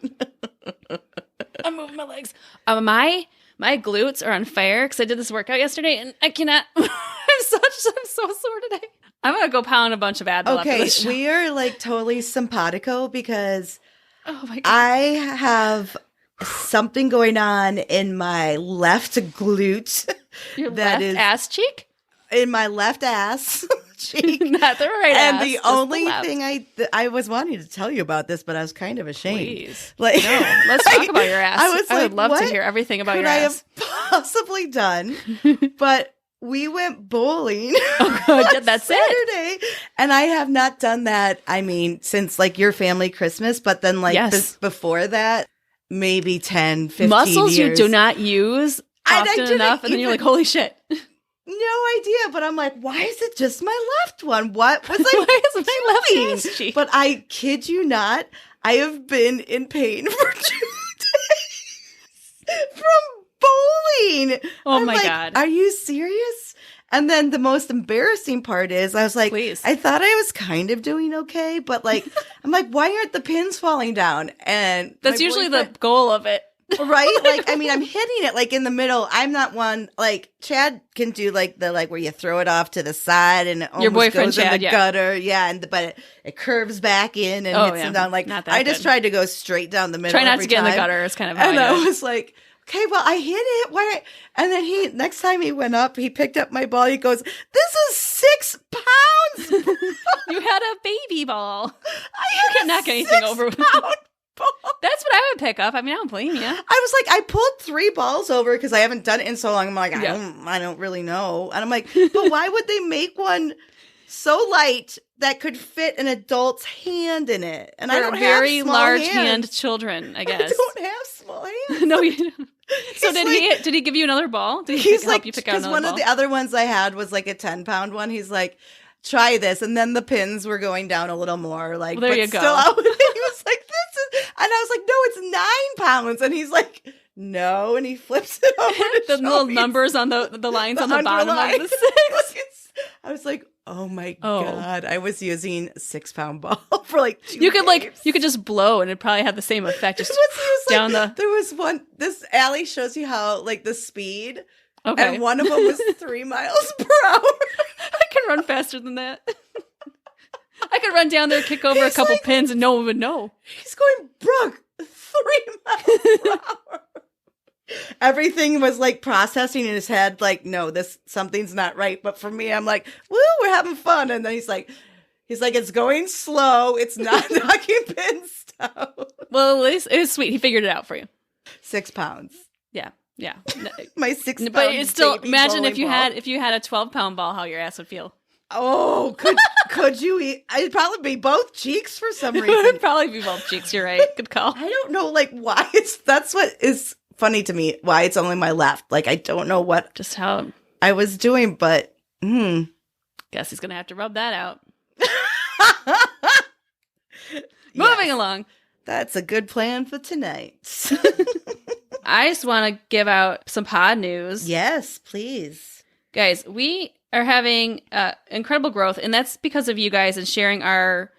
I'm moving my legs. My glutes are on fire because I did this workout yesterday, and I cannot. I'm so sore today. I'm gonna go pound a bunch of Advil. Okay, we are like totally simpatico because I have something going on in my left glute. Your left ass cheek? In my left ass cheek. Not the right ass. And the only thing I was wanting to tell you about this, but I was kind of ashamed. Please. No, let's talk about your ass. I would love to hear everything about your ass. I have possibly done, but we went bowling that's Saturday, and I have not done that, since like your family Christmas, but then before that, maybe 10, 15 muscles years. You do not use often enough, and then you're like, holy shit. No idea, but I'm like, why is it just my left one? What was I why is my left ass cheek? But I kid you not, I have been in pain for 2 days from bowling. Oh my God. Are you serious? And then the most embarrassing part is I was like, please. I thought I was kind of doing okay, but like, I'm like, why aren't the pins falling down? And that's usually the goal of it. Right? Like, I'm hitting it like in the middle. I'm not one, like Chad can do like the, like where you throw it off to the side and it almost your boyfriend goes Chad, in the gutter. Yeah. But it curves back in and hits them down. Like, I just tried to go straight down the middle. Try not to get in the gutter. It's kind of how I was like, okay, well, I hit it. Why? And then next time he went up, he picked up my ball. He goes, this is 6 pounds. You had a baby ball. You can't knock anything over with ball. That's what I would pick up. I mean, I don't blame you. I was like, I pulled 3 balls over because I haven't done it in so long. I'm like, I don't really know. And I'm like, but why would they make one so light that could fit an adult's hand in it? And I don't have very large hands. Hand children, I guess. I don't have small hands. No, you don't. So did he give you another ball? Did he help you pick out another ball? Because one of the other ones I had was like a 10-pound one. He's like, try this. And then the pins were going down a little more. Like, well, there you go. Still out. He was like, this is, and I was like, no, it's 9 pounds. And he's like, no. And he flips it over to the little numbers on the lines on the bottom of the 6. I was like, oh my God. I was using a 6-pound ball for like 2 You could days. you could just blow and it'd probably have the same effect. Just down there was one, this alley shows you how like the speed. Okay. And one of them was 3 miles per hour. I can run faster than that. I could run down there, kick over a couple pins, and no one would know. He's going, Brooke, 3 miles per hour. Everything was like processing in his head, like, no, something's not right. But for me, I'm like, woo, we're having fun. And then he's like, it's going slow. It's not knocking pins down. Well, at least it was sweet. He figured it out for you. 6 pounds. Yeah. Yeah. My 6 pound. But it's still, imagine if you ball. had a 12-pound ball, how your ass would feel. Oh, could you eat? It'd probably be both cheeks for some reason. It would probably be both cheeks. You're right. Good call. I don't know, like, why that's what is funny to me. Why it's only my left. Like, I don't know what just how I was doing, but guess he's gonna have to rub that out. Moving along. That's a good plan for tonight. I just want to give out some pod news. Yes, please. Guys, we are having incredible growth, and that's because of you guys and sharing our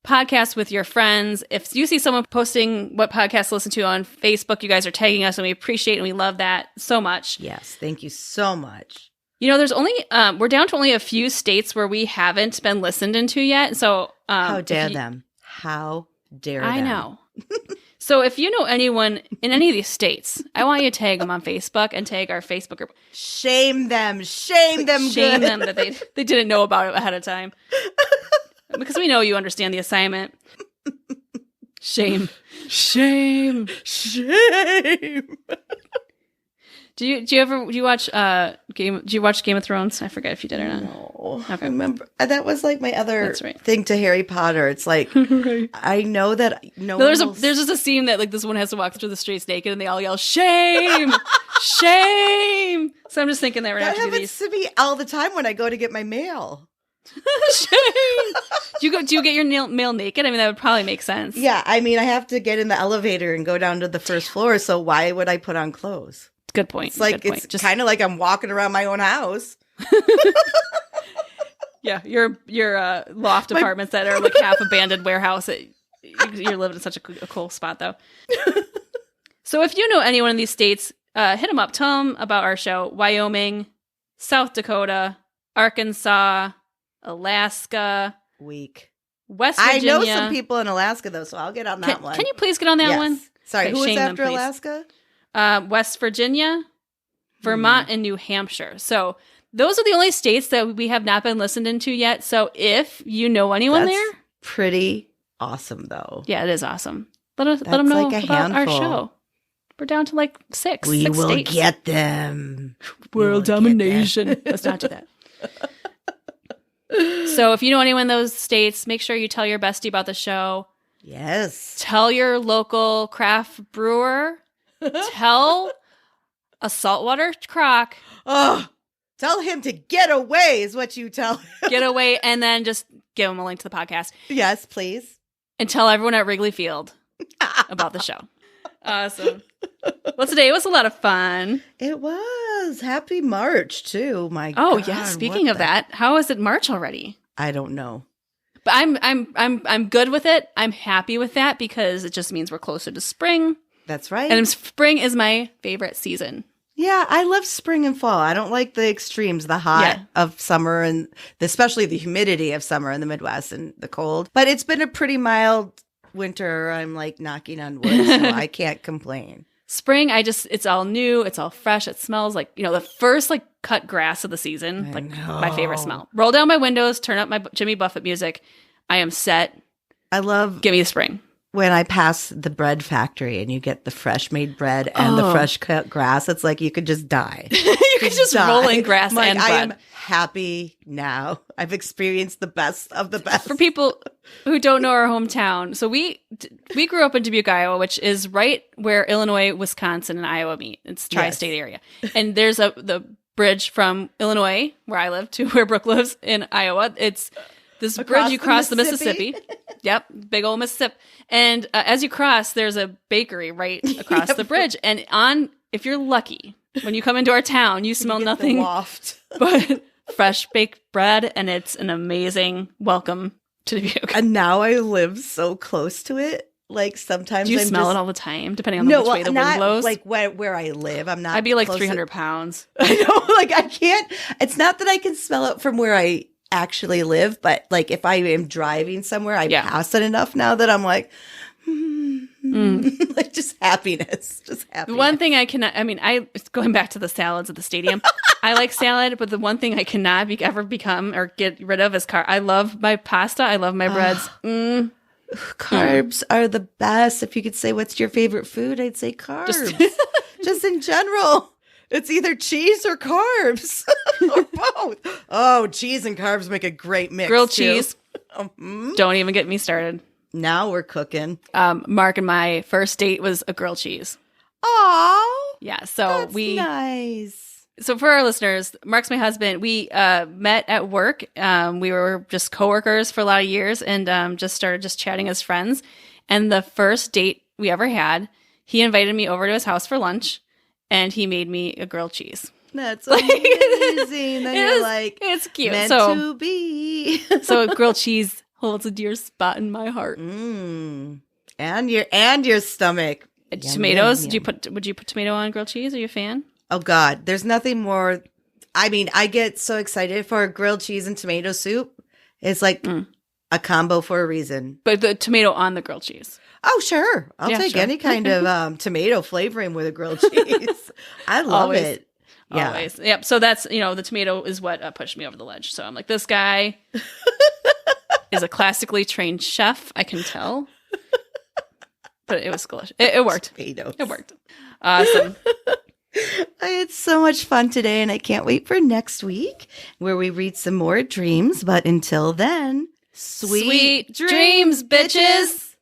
podcast with your friends. If you see someone posting what podcast to listen to on Facebook, you guys are tagging us, and we appreciate and we love that so much. Yes, thank you so much. You know, there's only we're down to only a few states where we haven't been listened into yet. So how dare them? How dare them? I know. So if you know anyone in any of these states, I want you to tag them on Facebook and tag our Facebook group. Shame them. Shame them. Shame them that they didn't know about it ahead of time. Because we know you understand the assignment. Shame. Shame. Shame. Do you watch Game of Thrones? I forget if you did or not. No. Okay. I remember that was like my other right. thing to Harry Potter. It's like right. I know that there's just a scene that like this one has to walk through the streets naked and they all yell shame, shame. So I'm just thinking that we're gonna have to do these. That happens to me all the time when I go to get my mail. Shame. Do you get your mail naked? I mean, that would probably make sense. Yeah, I mean, I have to get in the elevator and go down to the first floor. So why would I put on clothes? Good point. It's like it's just kind of like I'm walking around my own house. Yeah, your loft apartments that are like half abandoned warehouse. You're living in such a cool spot, though. So if you know anyone in these states, hit them up. Tell them about our show. Wyoming, South Dakota, Arkansas, Alaska. West Virginia. I know some people in Alaska, though, so I'll get on that one. Can you please get on that one? Sorry, okay, who is after Alaska? West Virginia, Vermont, and New Hampshire. So those are the only states that we have not been listened into yet. So if you know anyone there. Pretty awesome, though. Yeah, it is awesome. Let them know like about our show. We're down to like 6 We will states. get them. World domination. Let's not do that. So if you know anyone in those states, make sure you tell your bestie about the show. Yes. Tell your local craft brewer. Tell a saltwater croc. Oh, tell him to get away is what you tell him. Get away, and then just give him a link to the podcast. Yes, please. And tell everyone at Wrigley Field about the show. Awesome. Well, today was a lot of fun. It was. Happy March, too. My God. Oh, yeah. Speaking of that, how is it March already? I don't know. But I'm good with it. I'm happy with that because it just means we're closer to spring. That's right. And spring is my favorite season. Yeah, I love spring and fall. I don't like the extremes, the hot of summer and especially the humidity of summer in the Midwest and the cold. But it's been a pretty mild winter. I'm like knocking on wood, so I can't complain. Spring, it's all new. It's all fresh. It smells like, the first like cut grass of the season. My favorite smell. Roll down my windows, turn up my Jimmy Buffett music. I am set. I love. Give me the spring. When I pass the bread factory and you get the fresh made bread and the fresh cut grass, it's like you could just die. You could just roll in grass and bread. I am happy now. I've experienced the best of the best. For people who don't know our hometown, so we grew up in Dubuque, Iowa, which is right where Illinois, Wisconsin, and Iowa meet. It's tri-state area. And there's the bridge from Illinois, where I live, to where Brooke lives in Iowa. It's this bridge you cross the Mississippi. Yep, big old Mississippi. And as you cross, there's a bakery right across the bridge. And if you're lucky, when you come into our town, you smell nothing but fresh baked bread, and it's an amazing welcome to Dubuque. And now I live so close to it. Like sometimes do you smell it all the time, depending on which way the wind blows? Like where I live, I'm not. I'd be like 300 pounds. I know, like I can't. It's not that I can smell it from where I actually live, but like if I am driving somewhere, I pass it enough now that I'm like, like just happiness. The one thing I cannot, going back to the salads at the stadium, I like salad, but the one thing I cannot ever become or get rid of is I love my pasta. I love my breads. Carbs are the best. If you could say what's your favorite food, I'd say carbs. Just in general. It's either cheese or carbs or both. Oh, cheese and carbs make a great mix. Grilled cheese. Don't even get me started. Now we're cooking. Mark and my first date was a grilled cheese. Oh, yeah. So that's nice. So for our listeners, Mark's my husband. We met at work. We were just coworkers for a lot of years, and just started chatting as friends. And the first date we ever had, he invited me over to his house for lunch. And he made me a grilled cheese. That's amazing. Then you're like, it's cute. Meant to be. So grilled cheese holds a dear spot in my heart. And your stomach. Tomatoes. Yum. Would you put tomato on grilled cheese? Are you a fan? Oh God, there's nothing more. I get so excited for grilled cheese and tomato soup. It's like a combo for a reason. But the tomato on the grilled cheese. Oh, sure. I'll take any kind of tomato flavoring with a grilled cheese. I love it. Yeah. Always. Yep. So that's, the tomato is what pushed me over the ledge. So I'm like, this guy is a classically trained chef. I can tell. But it was delicious. It worked. Tomatoes. It worked. Awesome. I had so much fun today, and I can't wait for next week where we read some more dreams. But until then, sweet dreams, bitches.